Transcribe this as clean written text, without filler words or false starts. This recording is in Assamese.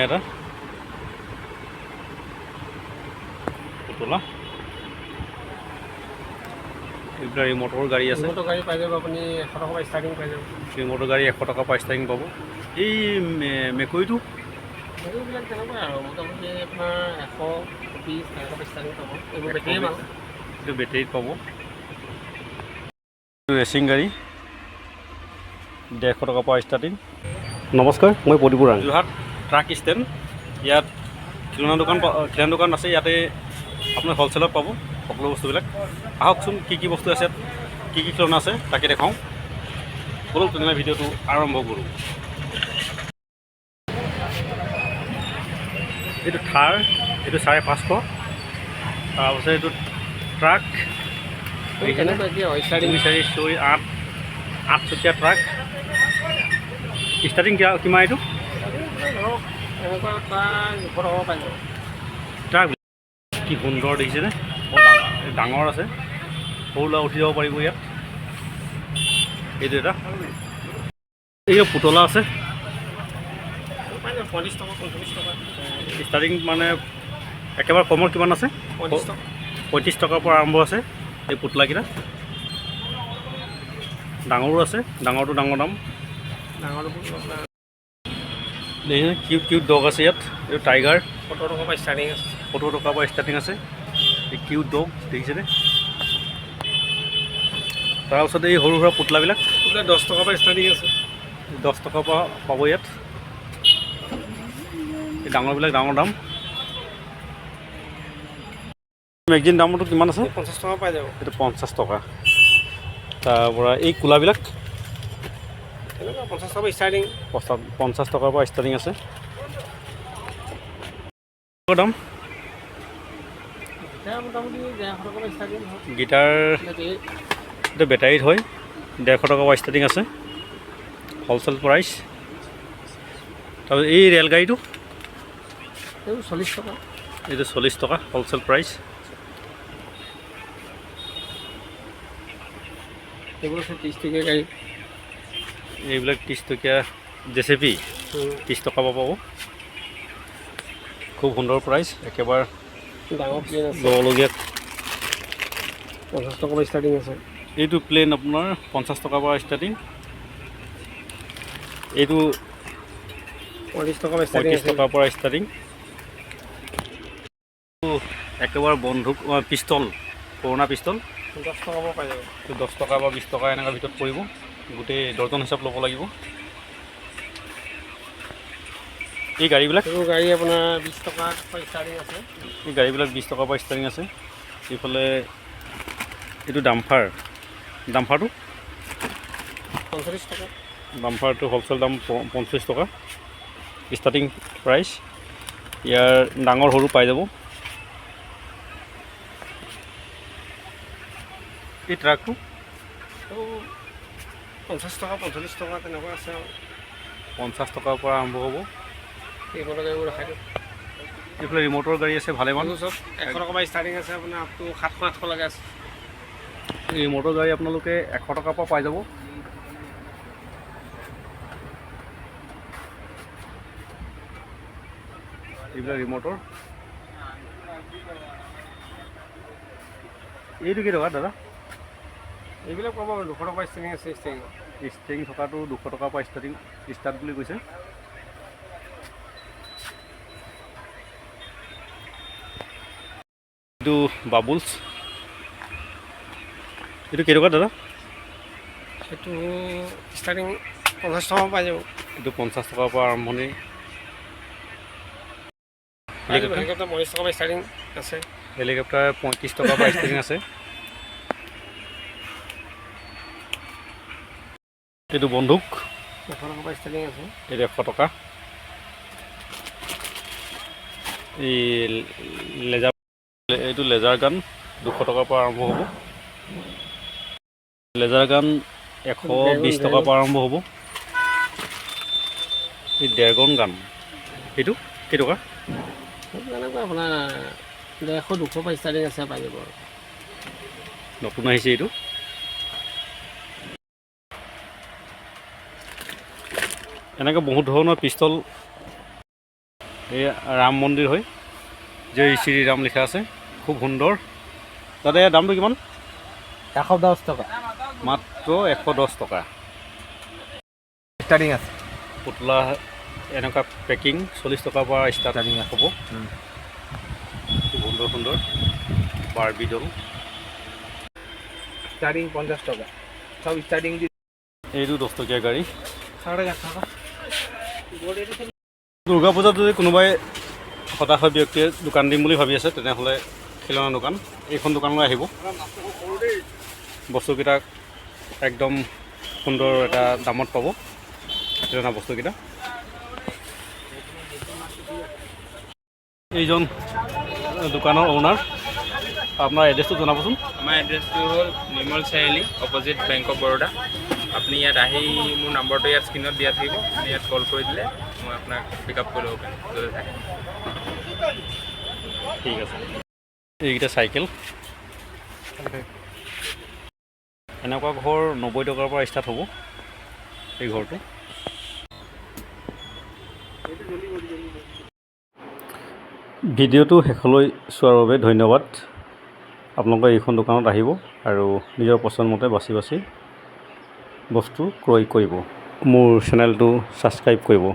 এটা পুতলা এইবিলাক ৰিমটৰ গাড়ী আছে। ৰিমটৰ গাড়ী পাই যাব আপুনি 100 টকা ষ্টাৰ্টিং পাই যাব। ৰিমটৰ গাড়ী 100 টকা পৰা ষ্টাৰ্টিং পাব। এই মেকুৰীটো এইবিলাক তেনেকুৱাই আৰু মোটামুটি আপোনাৰ 120 টকা ষ্টাৰ্টিং পাব। এইবোৰ বেটেৰী মাল, এইটো বেটেৰীত পাব। ৰেচিং গাড়ী 150 টকাৰ পৰা ষ্টাৰ্টিং। নমস্কাৰ, মই প্ৰদীপ বৰা, যোৰহাট ট্ৰাক ষ্টেণ্ড। ইয়াত খিলনা দোকান আছে। ইয়াতে আপোনাৰ হ'লচেলত পাব সকলো বস্তুবিলাক। আহকচোন কি কি বস্তু আছে, কি কি খিলনা আছে তাকে দেখাওঁ। বলক তেনেহ'লে ভিডিঅ'টো আৰম্ভ কৰোঁ। এইটো থাৰ, এইটো 550। তাৰপাছত এইটো ট্ৰাক, 2, 4, 8 চকীয়া ট্ৰাক। ষ্টাৰ্টিং কিমান এইটো এনেকুৱা ট্ৰাক 200 টকা পাই যাব। ট্ৰাক কি সুন্দৰ দেখিছেনে, ডাঙৰ আছে, সৰু ল'ৰা উঠি যাব পাৰিব ইয়াত। এইটো এটা এই পুতলা আছে 40 টকা 45 টকা ষ্টাৰ্টিং, মানে একেবাৰে কমৰ কিমান আছে? 35 টকাৰ পৰা আৰম্ভ আছে এই পুতলাকেইটা। ডাঙৰো আছে, ডাঙৰটো ডাঙৰ দাম। দেখিছে কিউট কিউট ডগ আছে ইয়াত। এইটো টাইগাৰ 70 টকাৰ পৰা ষ্টাৰ্টিং আছে। 70 টকাৰ পৰা ষ্টাৰ্টিং আছে। এই কিউট ডগ দেখিছেনে। তাৰপিছত এই সৰু সুৰা পুতলাবিলাক 10 টকাৰ পৰা ষ্টাৰ্টিং আছে। 10 টকাৰ পৰা পাব ইয়াত। এই ডাঙৰবিলাক ডাঙৰ দাম। মেগজিন দামটো কিমান আছে? 50 টকা পাই যাব। এইটো 50 টকা। তাৰপৰা এই কোলাবিলাক তেনেকুৱা 50 টকা ষ্টাৰ্টিং। 50 টকাৰ পৰা ষ্টাৰ্টিং আছে। দাম মোটামুটি 150 টকা ষ্টাৰ্টিং হয়। গিটাৰ এইটো বেটাৰীত হয়, 150 টকাৰ পৰা ষ্টাৰ্টিং আছে, হ'লচেল প্ৰাইচ। তাৰপিছত এই ৰেলগাড়ীটো এইবোৰ 40 টকা। এইটো 40 টকা হ'লচেল প্ৰাইচ। এইবোৰ 30 টকীয়া গাড়ী। এইবিলাক 30 টকীয়া জেচিপি 30 টকা পাব। খুব সুন্দৰ প্ৰাইচ, একেবাৰে ডাঙৰ প্লেন আছে, ল'বলগীয়া। 50 টকাৰ পৰা ষ্টাৰ্টিং আছে। এইটো প্লেন আপোনাৰ 50 টকাৰ পৰা ষ্টাৰ্টিং। এইটো 40 টকাৰ পৰা 35 টকাৰ পৰা ষ্টাৰ্টিং। একেবাৰে বন্দুক পিষ্টল, পুৰণা পিষ্টল 10 টকাৰ পৰা পাই যাব। 10 টকা বা 20 টকা এনেকুৱা ভিতৰত পৰিব। গোটেই ডৰ্জন হিচাপ ল'ব লাগিব। এই গাড়ীবিলাক এইবোৰ গাড়ী আপোনাৰ 20 টকাৰ পৰা ষ্টাৰ্টিং আছে। এই গাড়ীবিলাক 20 টকাৰ পৰা ষ্টাৰ্টিং আছে। এইফালে এইটো ডাম্পাৰটো 45 টকা। ডাম্পাৰটো হ'লচেল দাম 50 টকা ষ্টাৰ্টিং প্ৰাইচ। ইয়াৰ ডাঙৰ সৰু পাই যাব। এই ট্ৰাকটো 50 টকা 45 টকা তেনেকুৱা আছে আৰু 50 টকাৰ পৰা আৰম্ভ হ'ব। এইবোৰ গাড়ীবোৰ দেখাই দিওঁ। এইফালে ৰিমটৰ গাড়ী আছে ভালেমান, চব 100 টকাৰ পৰা ষ্টাৰ্টিং আছে। আপোনাৰ আপ টু 700 800 লৈকে আছে। ৰিমটৰ গাড়ী আপোনালোকে 100 টকাৰ পৰা পাই যাব। এইবিলাক ৰিমটৰ। এইটো কি টকা দাদা? এইবিলাক পাব 200 টকা ষ্টাৰ্টিং আছে। ষ্টাৰ্টিং থকাটো 200 টকাৰ পৰা ষ্টাৰ্ট বুলি কৈছে। এইটো বাবুলছ, এইটো কেইটকা দাদা? সেইটো ষ্টাৰ্টিং 50 টকা পাই যাব। এইটো 50 টকাৰ পৰা আৰম্ভণি। হেলিকপ্টাৰ 40 টকাৰ পৰা ষ্টাৰ্টিং আছে। হেলিকপ্টাৰ 35 টকাৰ পৰা ষ্টাৰ্টিং আছে। এইটো বন্দুক 100 টকাৰ পৰা ষ্টাৰ্টিং আছে। এইটো 100 টকা। এই এইটো লেজাৰ গান 200 টকাৰ পৰা আৰম্ভ হ'ব। লেজাৰ গান 120 টকাৰ পৰা আৰম্ভ হ'ব। এই ড্ৰেগন গান এইটো কেইটকা? তেনেকুৱা আপোনাৰ 150 200 পৰা ষ্টাৰ্টিং আছে, পাই যাব আৰু। নতুন আহিছে এইটো। এনেকৈ বহুত ধৰণৰ পিষ্টল এই ৰাম মন্দিৰ হয়, জয় শ্ৰী ৰাম লিখা আছে, খুব সুন্দৰ। তাতে দামটো কিমান? 110 টকা মাত্ৰ 110 টকা। ষ্টাৰ্টিং আছে। পুতলা এনেকুৱা পেকিং 40 টকাৰ পৰা ষ্টাৰ্টিং হ'ব। খুব সুন্দৰ সুন্দৰ বাৰ্বি ডল। ষ্টাৰ্টিং 50 টকা, সব ষ্টাৰ্টিং। এইটো 10 টকীয়া গাড়ী। দুৰ্গা পূজাত যদি কোনোবাই হতাশা ব্যক্তিয়ে দোকান দিম বুলি ভাবি আছে তেনেহ'লে খেলনা দোকান এইখন দোকানলৈ আহিব। বস্তুকেইটা একদম সুন্দৰ এটা দামত পাব খেলনা বস্তুকেইটা। এইজন দোকানৰ অ'নাৰ, আপোনাৰ এড্ৰেছটো জনাবচোন। আমাৰ এড্ৰেছটো হ'ল নিৰ্মল চাৰিআলি, অপজিট বেংক অফ বৰোদা। আপুনি ইয়াত আহি মোৰ নম্বৰটো ইয়াত স্ক্ৰীণত দিয়া থাকিব, আপুনি ইয়াত কল কৰি দিলে মই আপোনাক পিক আপ কৰি ল'ব পাৰিম য'তে থাকে। ঠিক আছে। এইকেইটা চাইকেল, এনেকুৱা ঘৰ 90 টকাৰ পৰা ষ্টাৰ্ট হ'ব। এই ঘৰটো ভিডিঅ'টো শেষলৈ চোৱাৰ বাবে ধন্যবাদ। আপোনালোকে এইখন দোকানত আহিব আৰু নিজৰ পচন্দমতে বাছি বাছি বস্তু ক্ৰয় কৰিব। মোৰ চেনেলটো ছাবস্ক্ৰাইব কৰিব।